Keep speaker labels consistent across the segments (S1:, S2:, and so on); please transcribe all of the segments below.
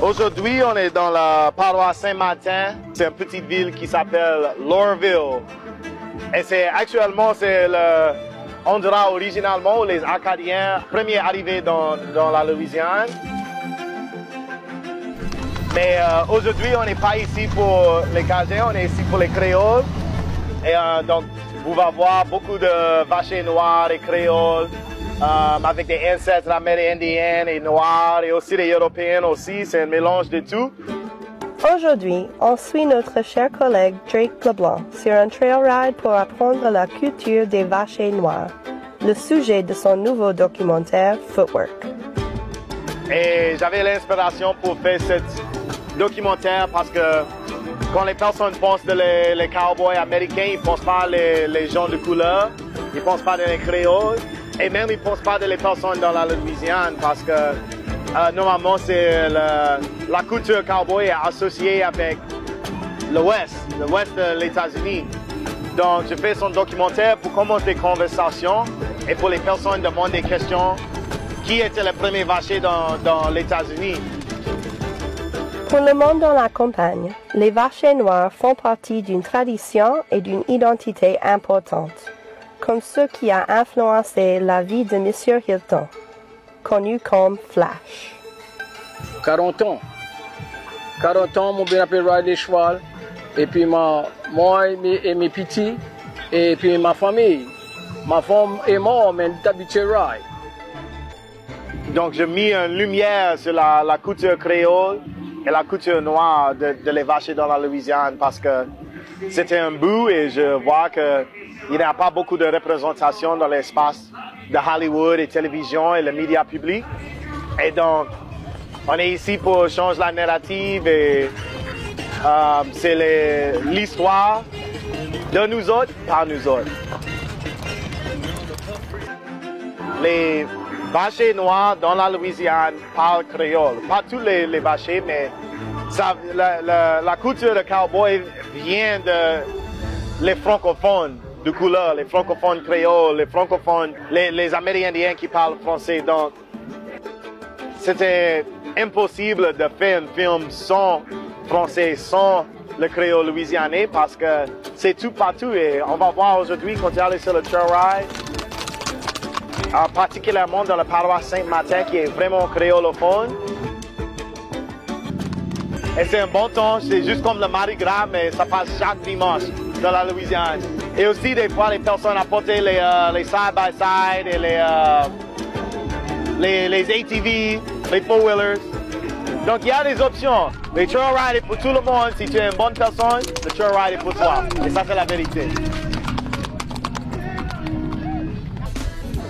S1: Aujourd'hui, on est dans la paroisse Saint-Martin. C'est une petite ville qui s'appelle Lorville. Et actuellement, c'est l'endroit originalement où les Acadiens premiers arrivés dans la Louisiane. Mais aujourd'hui, on n'est pas ici pour les Cajuns, on est ici pour les Créoles. Et donc, vous allez voir beaucoup de vaches noirs et créoles avec des ancêtres amérindiens et noirs et aussi des Européens aussi. C'est un mélange de tout.
S2: Aujourd'hui, on suit notre cher collègue Drake Leblanc sur un trail ride pour apprendre la culture des vaches noires, le sujet de son nouveau documentaire Footwork.
S1: Et j'avais l'inspiration pour faire ce documentaire parce que quand les personnes pensent les cowboys américains, ils ne pensent pas les gens de couleur, ils ne pensent pas les créoles et même ils ne pensent pas les personnes dans la Louisiane parce que normalement c'est la culture cowboy est associée avec l'Ouest de l'États-Unis. Donc je fais son documentaire pour commencer des conversations et pour les personnes demander des questions. Qui était le premier vacher dans les États-Unis?
S2: Pour le monde dans la campagne, les vaches noires font partie d'une tradition et d'une identité importante, comme ce qui a influencé la vie de M. Hilton, connu comme Flash.
S3: 40 ans. 40 ans, mon bien appelé rider cheval. Et puis moi et mes petits, et puis ma famille. Ma femme est morte, mais d'habitude ride.
S1: Donc j'ai mis une lumière sur la culture créole et la culture noire de les vaches dans la Louisiane parce que c'était un bout et je vois qu'il n'y a pas beaucoup de représentation dans l'espace de Hollywood et télévision et les médias publics. Et donc, on est ici pour changer la narrative et c'est l'histoire de nous autres par nous autres. Les vaches noirs dans la Louisiane parlent créole. Pas tous les vaches, mais la culture de cowboy vient des francophones de couleur, les francophones créoles, les francophones, les Amérindiens qui parlent français. Donc, c'était impossible de faire un film sans français, sans le créole louisianais parce que c'est tout partout. Et on va voir aujourd'hui quand tu es sur le trail ride. Particulièrement dans la paroisse Saint-Martin qui est vraiment créolophone. Et c'est un bon temps, c'est juste comme le Mardi Gras, mais ça passe chaque dimanche dans la Louisiane. Et aussi des fois les personnes apportent les side-by-side et les ATV, les four-wheelers. Donc il y a des options. Le trail ride est pour tout le monde. Si tu es une bonne personne, le trail ride est pour toi. Et ça c'est la vérité.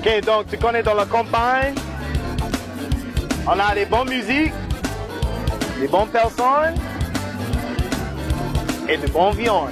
S1: Ok, donc tu connais dans la campagne, on a des bonnes musiques, des bonnes personnes et de bonnes viandes.